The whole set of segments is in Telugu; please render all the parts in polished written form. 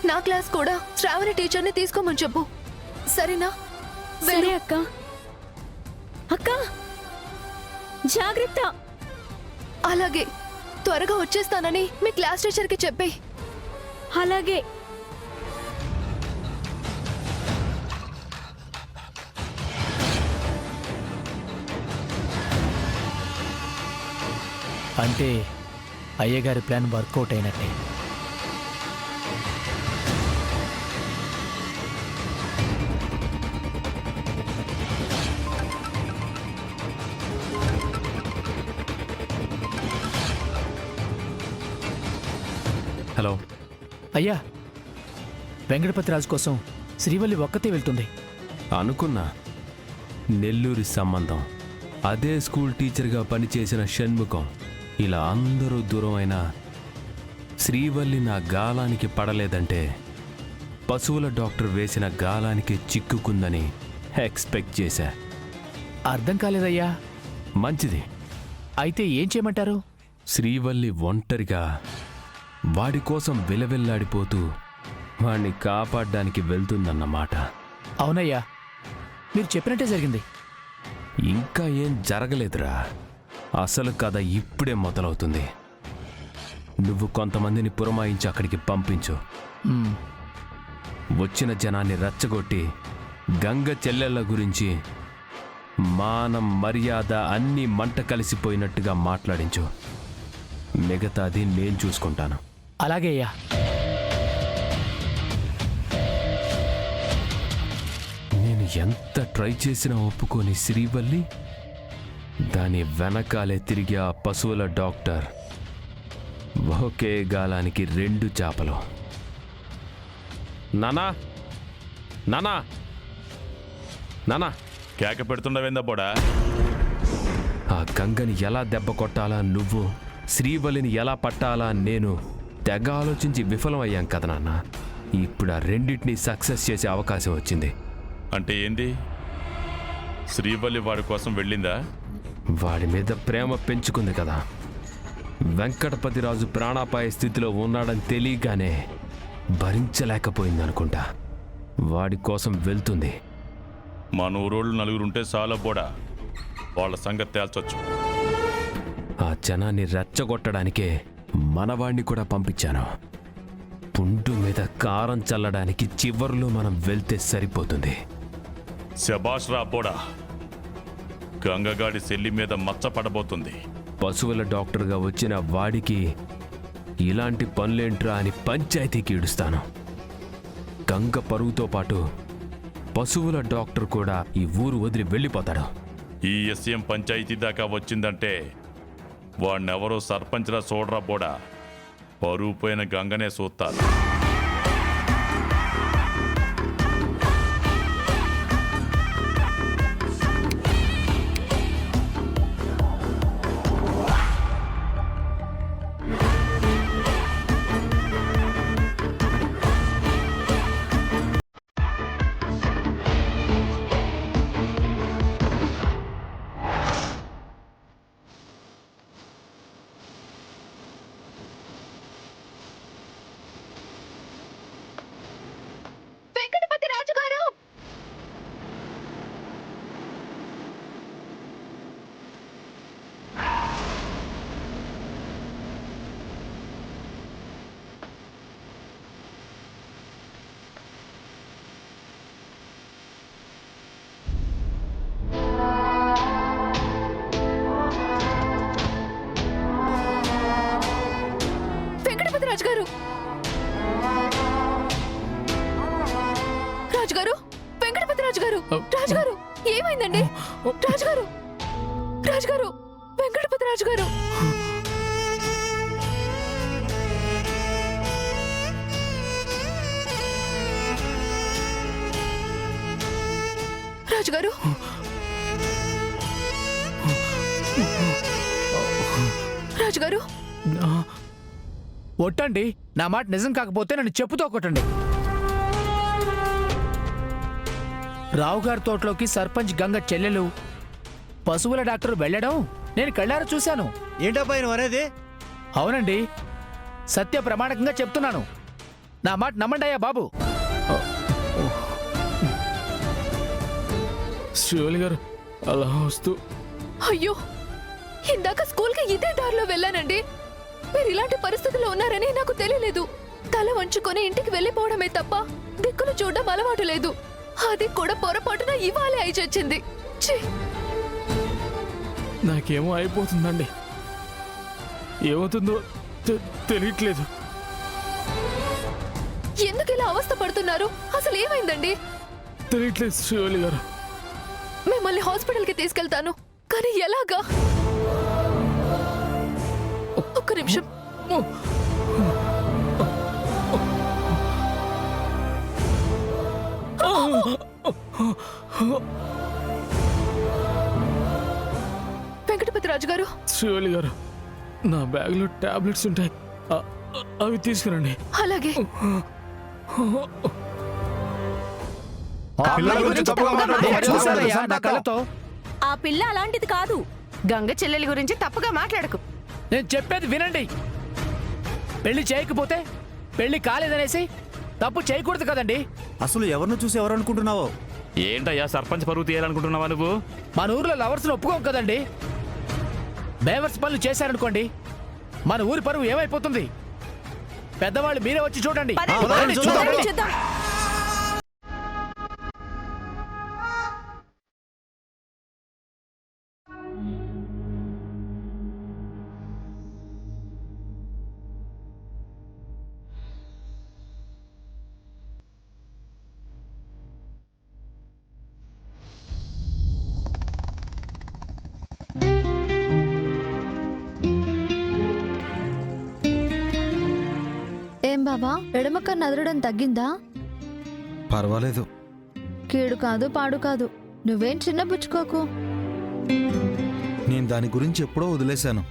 నా క్లాస్ కూడా శ్రావణి టీచర్ని తీసుకోమని చెప్పు, సరేనా? సరే అక్క. అక్క జాగ్రత్త. అలాగే, త్వరగా వచ్చేస్తానని మీ క్లాస్ టీచర్కి చెప్పే. అలాగే. అంటే అయ్యగారి ప్లాన్ వర్కౌట్ అయినట్టే. హలో అయ్యా, వెంకటపతిరాజు కోసం శ్రీవల్లి ఒక్కతే వెళ్తుంది. అనుకున్నా, నెల్లూరి సంబంధం, అదే స్కూల్ టీచర్గా పనిచేసిన షణ్ముఖం, ఇలా అందరూ దూరమైన శ్రీవల్లి నా గాలానికి పడలేదంటే పశువుల డాక్టర్ వేసిన గాలానికి చిక్కుకుందని ఎక్స్పెక్ట్ చేశా. అర్థం కాలేదయ్యా. మంచిది. అయితే ఏం చేయమంటారు? శ్రీవల్లి ఒంటరిగా వాడి కోసం విలవిల్లాడిపోతూ వాణ్ణి కాపాడడానికి వెళ్తుందన్నమాట. అవునయ్యా, మీరు చెప్పినట్టే జరిగింది. ఇంకా ఏం జరగలేదురా. అసలు కథ ఇప్పుడే మొదలవుతుంది. నువ్వు కొంతమందిని పురమాయించి అక్కడికి పంపించు. మ్మ్. వచ్చిన జనాన్ని రెచ్చగొట్టి గంగ చెల్లెళ్ళ గురించి మానం మర్యాద అన్నీ మంట కలిసిపోయినట్టుగా మాట్లాడించు. మిగతాది నేను చూసుకుంటాను. అలాగే అయ్యా. నేను ఎంత ట్రై చేసినా ఒప్పుకొని శ్రీవల్లి, దాని వెనకాలే తిరిగి ఆ పశువుల డాక్టర్, ఒకే గాలానికి 2 చేపలు. నానా నానా నానా కేక పెడుతుండవేందా బోడా? ఆ గంగని ఎలా దెబ్బ కొట్టాలా, నువ్వు శ్రీవల్లిని ఎలా పట్టాలా నేను తెగ ఆలోచించి విఫలం అయ్యాం కదా నాన్న. ఇప్పుడు ఆ రెండింటినీ సక్సెస్ చేసే అవకాశం వచ్చింది. అంటే ఏంది? శ్రీవల్లి వాడి కోసం వెళ్ళిందా? వాడి మీద ప్రేమ పెంచుకుంది కదా. వెంకటపతిరాజు ప్రాణాపాయ స్థితిలో ఉన్నాడని తెలియగానే భరించలేకపోయిందనుకుంటా. వాడి కోసం వెళ్తుంది. మన ఊరోళ్ళు 4 ఉంటే చాలా బోడా, వాళ్ళ సంగతి తేల్చొచ్చు. ఆ జనాన్ని రెచ్చగొట్టడానికే మనవాణ్ణి కూడా పంపించాను. పుండు మీద కారం చల్లడానికి చివర్లో మనం వెళ్తే సరిపోతుంది. శబాష్ రా బోడా, గంగగాడి సెల్లి మీద మచ్చ పడబోతుంది. పశువుల డాక్టర్గా వచ్చిన వాడికి ఇలాంటి పనులేంట్రా అని పంచాయతీకి ఈడుస్తాను. గంగ పరుగుతో పాటు పశువుల డాక్టర్ కూడా ఈ ఊరు వదిలి వెళ్ళిపోతాడు. ఈ ఎస్ఎం పంచాయతీ దాకా వచ్చిందంటే వాడినెవరో సర్పంచ్లా చూడరా బోడా, పరువు పోయిన గంగనే చూస్తారు. వెంకటపతిరాజు గారు! వెంకటపతిరాజు గారు! రాజుగారు, వెంకటపతిరాజు గారు! రాజుగారు, ఏమైందండి? రాజుగారు, రాజుగారు, వెంకటపతిరాజు గారు! రాజుగారు, రాజుగారు! ఒట్టండి, నా మాట నిజం కాకపోతే నన్ను చెప్పుతో కొట్టండి. రావుగారి తోటలోకి సర్పంచ్ గంగ చెల్లెలు పశువుల డాక్టర్ వెళ్ళడం నేను కళ్ళారా చూశాను. ఏంటబ్బా నువ్వు అనేది? అవునండి, సత్య ప్రమాణకంగా చెప్తున్నాను. నా మాట నమ్మండి అయ్యా బాబు. శ్రీవల్లి గారు అలా వస్తూ అయ్యో, ఇందాక స్కూల్కి ఇదే దారిలో వెళ్ళానండి. మీరు ఇలాంటి పరిస్థితుల్లో ఉన్నారని నాకు తెలియలేదు. తల వంచుకొని ఇంటికి వెళ్ళిపోవడమే తప్ప దిక్కులు చూడడం అలవాటు లేదు. అది కూడా పొరపాటున ఇవాళే అయి చచ్చింది. ఛీ! నాకేమో అయిపోతుందండి. ఏమవుతుందో తెలియట్లేదు. ఎందుకు ఇలా అవస్థ పడుతున్నారు? అసలు ఏమైందండి? తెలియట్లేదు శ్రీవల్లి గారు. మిమ్మల్ని హాస్పిటల్కి తీసుకెళ్తాను, కానీ ఎలాగా? ఒక్క నిమిషం. వెంకటపతి రాజు గారు, శ్రీవల్లి గారు, నా బ్యాగ్లో టాబ్లెట్స్ ఉంటాయి, అవి తీసుకురండి. అలాగే. నేను చూశానయ్యా నా కళ్ళతో. ఆ పిల్ల అలాంటిది కాదు. గంగ చెల్లెలి గురించి తప్పుగా మాట్లాడకు. నేను చెప్పేది వినండి. పెళ్లి చేయకపోతే పెళ్లి కాలేదనేసి తప్పు చేయకూడదు కదండి. అసలు ఎవరిని చూసి ఎవరు అనుకుంటున్నావో? ఏంటయ్యా సర్పంచ్ పరువు తీయాలనుకుంటున్నావా నువ్వు? మన ఊర్లో లవర్స్ని ఒప్పుకోం కదండి. బేవర్స్ పనులు చేశారనుకోండి, మన ఊరి పరువు ఏమైపోతుంది? పెద్దవాళ్ళు మీరే వచ్చి చూడండి. పదండి, చూద్దాం. ఏం బాబా, ఎడమక్క నదరడం తగ్గిందా? పర్వాలేదు. కీడు కాదు పాడు కాదు, నువ్వేం చిన్నబుచ్చుకోకు. నేను దాని గురించి ఎప్పుడో వదిలేశాను.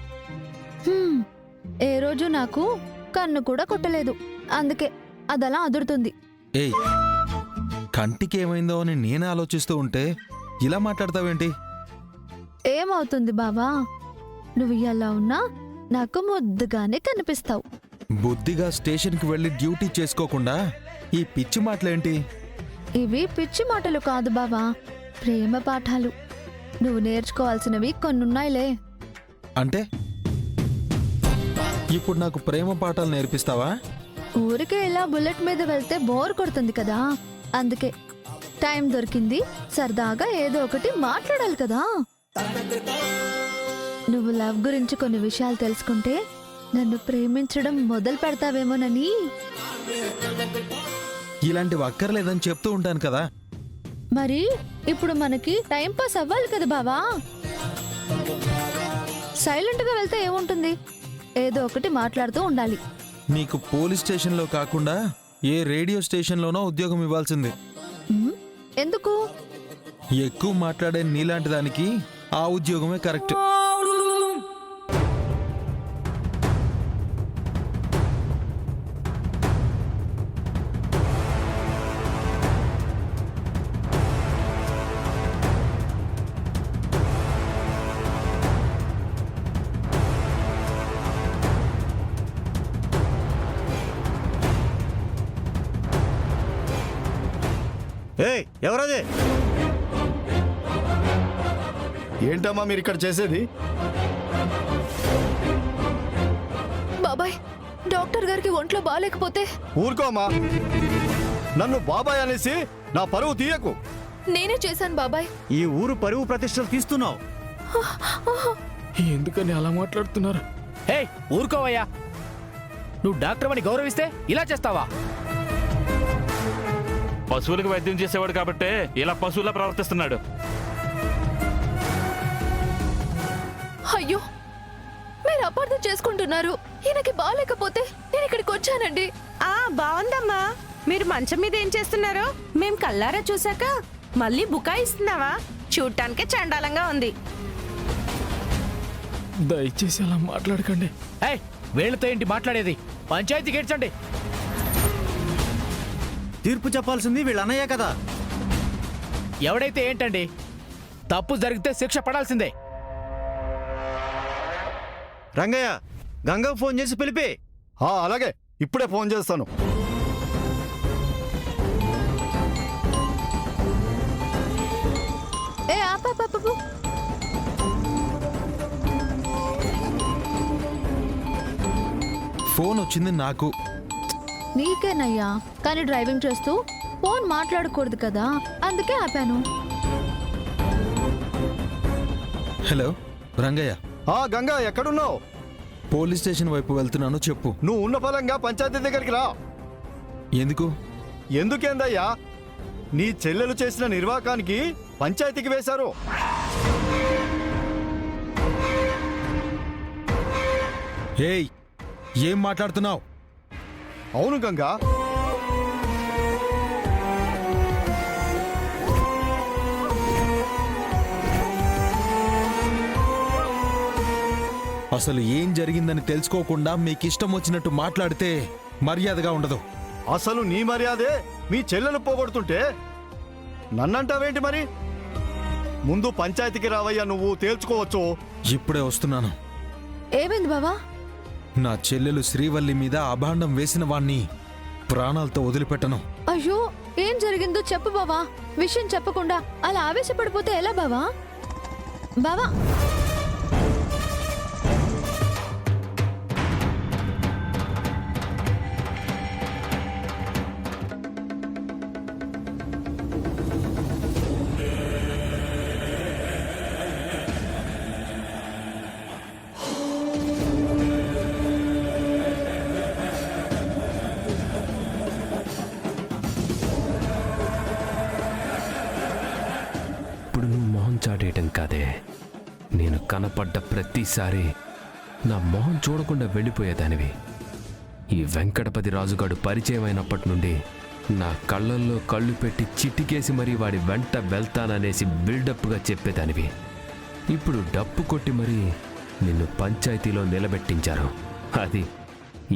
ఏ రోజు నాకు కన్ను కూడా కొట్టలేదు, అందుకే అదలా అదురుతుంది. ఏయ్, కంటికి ఏమైందో అని నేనే ఆలోచిస్తూ ఉంటే ఇలా మాట్లాడతావేంటి? ఏమవుతుంది బాబా, నువ్వు ఎలా ఉన్నా నాకు ముద్దుగానే కనిపిస్తావు. బుద్ధిగా స్టేషన్కి వెళ్ళి డ్యూటీ చేసుకోకుండా ఈ పిచ్చి మాటలేంటి? ఇవి పిచ్చి మాటలు కాదు బాబా, ప్రేమ పాఠాలు. నువ్వు నేర్చుకోవాల్సినవి కొన్నున్నాయిలే. అంటే ఇప్పుడు నాకు ప్రేమ పాఠాలు నేర్పిస్తావా? ఊరికే ఇలా బుల్లెట్ మీద వెళ్తే బోర్ కొడుతుంది కదా, అందుకే టైం దొరికింది సరదాగా ఏదో ఒకటి మాట్లాడాలి కదా. నువ్వు లవ్ గురించి కొన్ని విషయాలు తెలుసుకుంటే నన్ను ప్రేమించడం మొదలు పెడతావేమోనని. ఇలాంటివి అక్కర్లేదని చెప్తూ ఉంటాను కదా. మరి ఇప్పుడు మనకి టైం పాస్ అవ్వాలి కదా బావా. సైలెంట్ గా వెళ్తే ఏముంటుంది, ఏదో ఒకటి మాట్లాడుతూ ఉండాలి. నీకు పోలీస్ స్టేషన్లో కాకుండా ఏ రేడియో స్టేషన్లోనో ఉద్యోగం ఇవ్వాల్సింది. ఎందుకు? ఎక్కువ మాట్లాడే నీలాంటి దానికి ఆ ఉద్యోగమే కరెక్ట్. ఏయ్, ఎవరది? ఏంటమ్మా మీరు ఇక్కడ చేసేది? బాబాయ్, డాక్టర్ గారికి ఒంట్లో బాగాలేకపోతే. ఊరుకోమ్మా, నన్ను బాబాయ్ అనేసి నా పరువు తీయకు. నేనే చేశాను బాబాయ్. ఈ ఊరు పరువు ప్రతిష్టలు తీస్తున్నావు. ఎందుకని అలా మాట్లాడుతున్నారు? హే, ఊరుకోవయ్యా. నువ్వు డాక్టర్ అని గౌరవిస్తే ఇలా చేస్తావా? పశువులకు వైద్యం చేసేవాడు కాబట్టే ఇలా పశువులా ప్రవర్తిస్తున్నాడు. అయ్యో, మీరు అపార్థం చేసుకుంటున్నారు. ఈయనకి బాగాలేకపోతే నేను ఇక్కడికి వచ్చానండి. బాగుందమ్మా. మీరు మంచం మీద ఏం చేస్తున్నారో మేం కల్లారా చూసాక మళ్ళీ బుకాయిస్తున్నావా? చూడటానికే చండాలంగా ఉంది. దయచేసి అలా మాట్లాడకండి. హే, వీళ్ళతో ఏంటి మాట్లాడేది? పంచాయతీకి ఏడ్చండి. తీర్పు చెప్పాల్సింది వీళ్ళ అన్నయ్య కదా. ఎవడైతే ఏంటండి, తప్పు జరిగితే శిక్ష పడాల్సిందే. రంగయ్య, గంగకు ఫోన్ చేసి పిలిపి. అలాగే, ఇప్పుడే ఫోన్ చేస్తాను. వచ్చింది నాకు. నీకేనయ్యా, కానీ డ్రైవింగ్ చేస్తూ ఫోన్ మాట్లాడకూడదు కదా, అందుకే ఆపాను. హలో రంగయ్య, గంగా ఎక్కడున్నావు? పోలీస్ స్టేషన్ వైపు వెళ్తున్నాను, చెప్పు. నువ్వు ఉన్న ఫలంగా పంచాయతీ దగ్గరికి రా. ఎందుకు? ఎందుకేందయ్యా, నీ చెల్లెలు చేసిన నిర్వాకానికి పంచాయతీకి వేశారు. ఏయ్, ఏం మాట్లాడుతున్నావు? అవును గంగా, అసలు ఏం జరిగిందని తెలుసుకోకుండా మీకు ఇష్టం వచ్చినట్టు మాట్లాడితే మర్యాదగా ఉండదు. అసలు నీ మర్యాదే మీ చెల్లెలు పోగొడుతుంటే నన్నంటావేంటి మరి? ముందు పంచాయతీకి రావయ్యా, నువ్వు తేల్చుకోవచ్చు. ఇప్పుడే వస్తున్నాను. ఏమైంది బావా? నా చెల్లెలు శ్రీవల్లి మీద అభాండం వేసిన వాణ్ణి ప్రాణాలతో వదిలిపెట్టను. అయ్యో, ఏం జరిగిందో చెప్పు బావా. విషయం చెప్పకుండా అలా ఆవేశపడిపోతే ఎలా బావా? బావా, ఇప్పుడు నువ్వు మొహం చాటేయటం కాదే, నేను కనపడ్డ ప్రతిసారి నా మొహం చూడకుండా వెళ్ళిపోయేదానివి. ఈ వెంకటపతి రాజుగాడు పరిచయం అయినప్పటి నుండి నా కళ్ళల్లో కళ్ళు పెట్టి చిటికేసి మరీ వాడి వెంట వెళ్తాననేసి బిల్డప్గా చెప్పేదానివి. ఇప్పుడు డప్పు కొట్టి మరీ నిన్ను పంచాయతీలో నిలబెట్టించారు. అది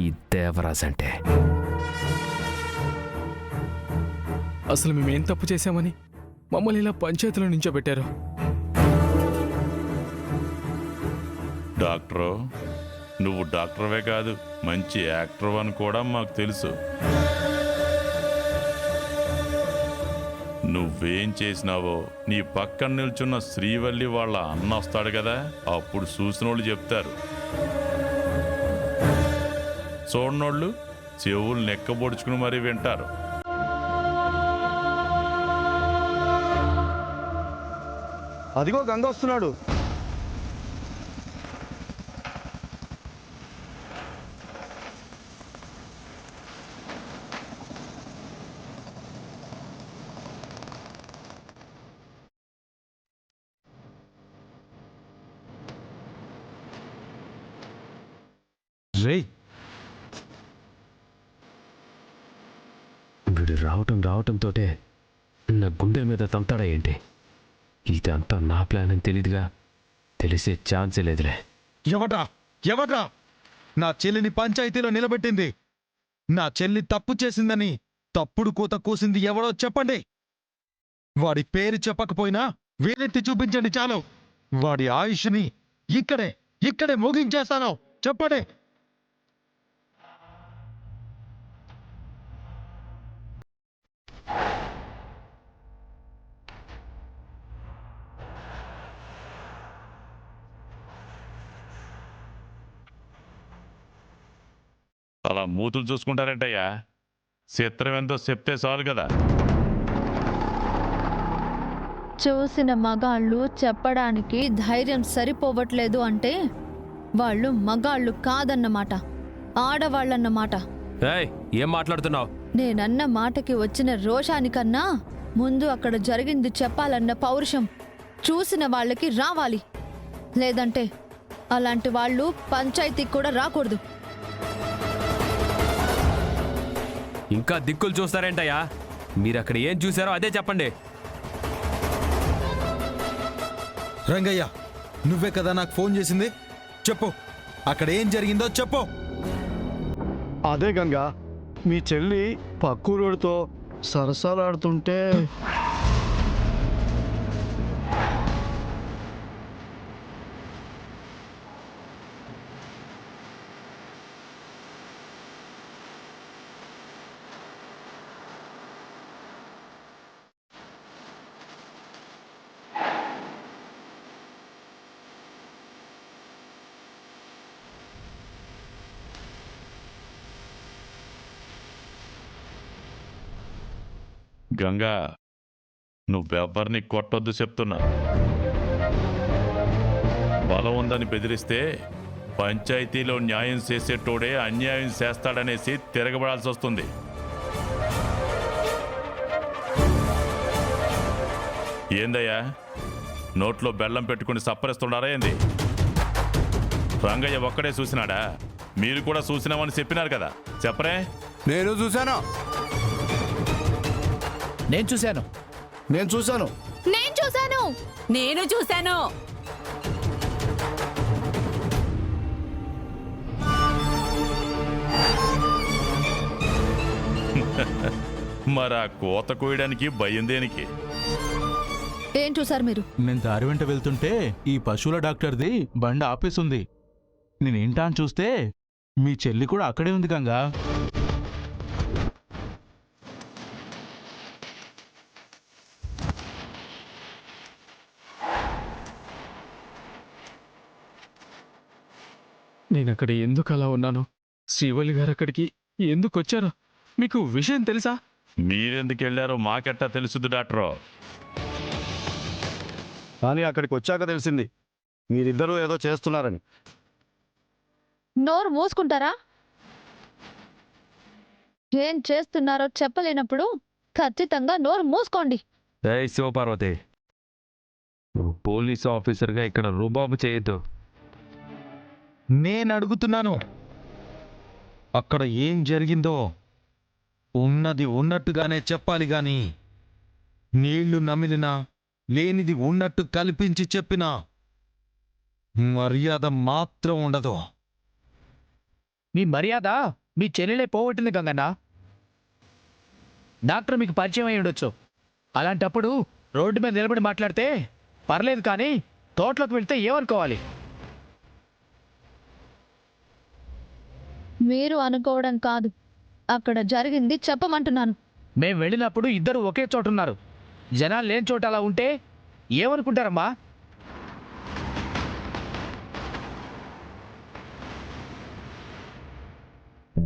ఈ దేవరాజ్ అంటే. అసలు మేమేం తప్పు చేశామని మమ్మల్ని ఇలా పంచాయతీలో నించోబెట్టారు? డాక్టరు, నువ్వు డాక్టర్వే కాదు, మంచి యాక్టర్ అని కూడా మాకు తెలుసు. నువ్వేం చేసినావో నీ పక్కన నిల్చున్న శ్రీవల్లి వాళ్ళ అన్న వస్తాడు కదా, అప్పుడు చూసినోళ్ళు చెప్తారు. చూడనోళ్ళు చెవులు నెక్కబొడుచుకుని మరీ వింటారు. అదిగో గంగ వస్తున్నాడు. రేయ్, వీడు రావటంతోటే నా గుండెల మీద తంతాడా ఏంటి? ఇదంతా నా ప్లాన్ అని తెలీదుగా, తెలిసే ఛాన్సే లేదులే. ఎవడ్రా నా చెల్లిని పంచాయతీలో నిలబెట్టింది? నా చెల్లి తప్పు చేసిందని తప్పుడు కూత కూసింది ఎవడో చెప్పండి. వాడి పేరు చెప్పకపోయినా వేలెత్తి చూపించండి చాలు. వాడి ఆయుష్ని ఇక్కడే ముగించేస్తాను, చెప్పండి. అలా మూతులు చూసుకుంటారేంటయ్యా? చిత్రం ఎంతో చెప్తే చాలు కదా. చూసిన మగాళ్ళు చెప్పడానికి ధైర్యం సరిపోవట్లేదు అంటే వాళ్ళు మగాళ్ళు కాదన్నమాట, ఆడవాళ్ళన్నమాట. ఏయ్, ఏం మాట్లాడుతున్నావు? నేనన్న మాటకి వచ్చిన రోషానికన్నా ముందు అక్కడ జరిగింది చెప్పాలన్న పౌరుషం చూసిన వాళ్ళకి రావాలి. లేదంటే అలాంటి వాళ్ళు పంచాయతీకి కూడా రాకూడదు. ఇంకా దిక్కులు చూస్తారేంటయ్యా? మీరు అక్కడ ఏం చూసారో అదే చెప్పండి. రంగయ్య, నువ్వే కదా నాకు ఫోన్ చేసింది, చెప్పు. అక్కడ ఏం జరిగిందో చెప్పు. అదే గంగా, మీ చెల్లి పక్కూరుడితో సరసాలాడుతుంటే గంగా నువ్వెవ్వరిని కొట్టొద్దు చెప్తున్నా. బలం ఉందని బెదిరిస్తే పంచాయతీలో న్యాయం చేసేటోడే అన్యాయం చేస్తాడనేసి తిరగబడాల్సి వస్తుంది. ఏందయ్యా నోట్లో బెల్లం పెట్టుకుని సప్పరిస్తున్నారా ఏంది? రంగయ్య ఒక్కడే చూసినాడా? మీరు కూడా చూసినామని చెప్పినారు కదా, చెప్పరే? నేను చూశాను. నేను చూశాను. నేను చూశాను. నేను చూశాను. నేను చూశాను. మరి ఆ కోత కోయడానికి భయం దేనికి? ఏం చూసారు మీరు? నేను దారి వెంట వెళ్తుంటే ఈ పశువుల డాక్టర్ది బండి ఆపేసుంది. నేనేంటా అని చూస్తే మీ చెల్లి కూడా అక్కడే ఉంది గంగా. నేను అక్కడ ఎందుకు అలా ఉన్నాను? శ్రీవల్లి గారు అక్కడికి ఎందుకు వచ్చారో మీకు విషయం తెలుసా? మీరెందుకు వెళ్ళారో మాకెట్టా తెలుసుదు డాక్టర్. కానీ అక్కడికి వచ్చాక తెలిసింది మీరిద్దరూ ఏదో చేస్తున్నారని. నోరు మూసుకుంటారా? ఏం చేస్తున్నారో చెప్పలేనప్పుడు ఖచ్చితంగా నోరు మూసుకోండి. ఏయ్ శివపార్వతి, నువ్వు పోలీస్ ఆఫీసర్గా ఇక్కడ రుబాబు చేయొద్దు. నేను అడుగుతున్నాను, అక్కడ ఏం జరిగిందో ఉన్నది ఉన్నట్టుగానే చెప్పాలి గాని నీళ్లు నమిలినా లేనిది ఉన్నట్టు కల్పించి చెప్పినా మర్యాద మాత్రం ఉండదు. మీ మర్యాద మీ చెల్లెలే పోగొట్టింది గంగన్న. డాక్టర్ మీకు పరిచయం అయి ఉండొచ్చు. అలాంటప్పుడు రోడ్డు మీద నిలబడి మాట్లాడితే పర్లేదు, కానీ తోటలోకి వెళ్తే ఏమనుకోవాలి? మీరు అనుకోవడం కాదు, అక్కడ జరిగింది చెప్పమంటున్నాను. మేం వెళ్ళినప్పుడు ఇద్దరు ఒకే చోట ఉన్నారు. జనాలు లేని చోట అలా ఉంటే ఏమనుకుంటారమ్మా?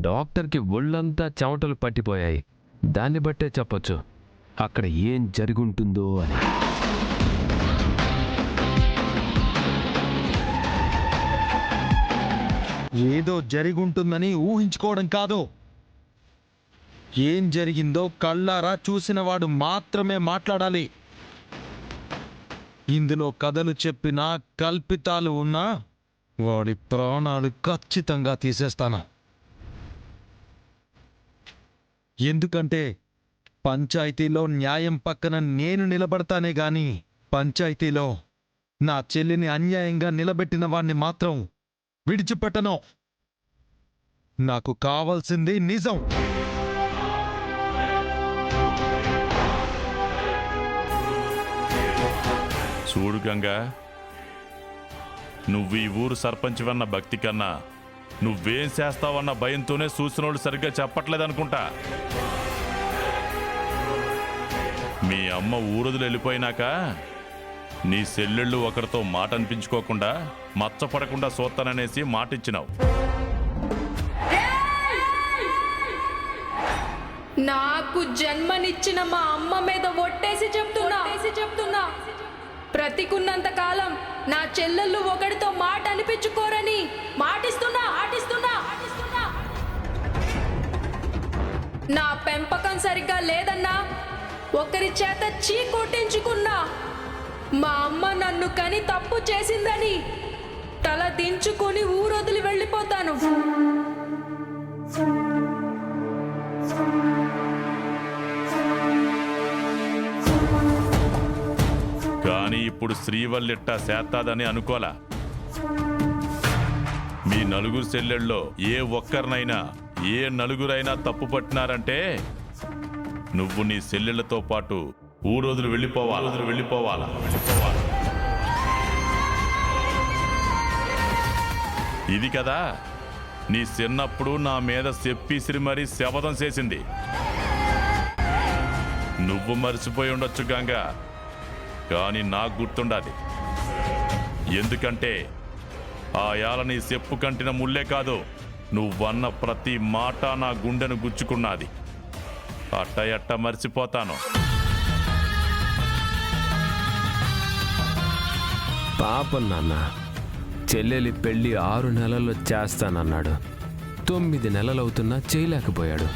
డాక్టర్కి ఒళ్ళంతా చెమటలు పట్టిపోయాయి. దాన్ని బట్టే చెప్పొచ్చు అక్కడ ఏం జరుగుంటుందో అని. ఏదో జరిగుంటుందని ఊహించుకోవడం కాదు, ఏం జరిగిందో కళ్ళారా చూసినవాడు మాత్రమే మాట్లాడాలి. ఇందులో కథలు చెప్పినా కల్పితాలు ఉన్నా వాడి ప్రాణాలు ఖచ్చితంగా తీసేస్తాను. ఎందుకంటే పంచాయతీలో న్యాయం పక్కన నేను నిలబడతానే గాని పంచాయతీలో నా చెల్లిని అన్యాయంగా నిలబెట్టిన వాణ్ణి మాత్రం విడిచిపెట్టను. నాకు కావాల్సింది నిజం. చూడు గంగా, నువ్వు ఈ ఊరు సర్పంచ్వన్న భక్తి కన్నా నువ్వేం చేస్తావన్న భయంతోనే చూసినోళ్ళు సరిగ్గా చెప్పట్లేదనుకుంటా. మీ అమ్మ ఊరొదులు వెళ్ళిపోయినాక నీ సెల్లెళ్ళు ఒకరితో మాట అనిపించుకోకుండా మచ్చపడకుండా సోత్తాననేసి మాటిచ్చినావు. నాకు జన్మనిచ్చిన మా అమ్మ మీద ఒట్టేసి చెప్తున్నా బ్రతికున్నంత కాలం నా చెల్లెళ్ళు ఒకడితో మాట అనిపించుకోరని మాటిస్తున్నా. నా పెంపకం సరిగ్గా లేదన్నా ఒకరి చేత చీ కొట్టించుకున్నా. మా అమ్మ నన్ను కని తప్పు చేసిందని తల దించుకొని ఊరొదిలి వెళ్ళిపోతాను. కానీ ఇప్పుడు శ్రీవల్లిట్ట చేస్తాదని అనుకోలా. మీ నలుగురు చెల్లెళ్ళలో ఏ ఒక్కరినైనా ఏ నలుగురైనా తప్పు పట్టినారంటే నువ్వు నీ చెల్లెళ్లతో పాటు ఊరొదులు వెళ్ళిపోవాలా. ఇది కదా నీ చిన్నప్పుడు నా మీద చెప్పిసిరి మరీ శపథం చేసింది. నువ్వు మర్చిపోయి ఉండొచ్చు గంగా, కానీ నాకు గుర్తుండాది. ఎందుకంటే ఆ యాల నీ చెప్పు కంటిన ముల్లే కాదు, నువ్వన్న ప్రతి మాట నా గుండెను గుచ్చుకున్నది. అట్ట మర్చిపోతాను. పాపం నాన్న, చెల్లెలి పెళ్లి 6 నెలల్లో చేస్తానన్నాడు. 9 నెలలవుతున్నా చేయలేకపోయాడు.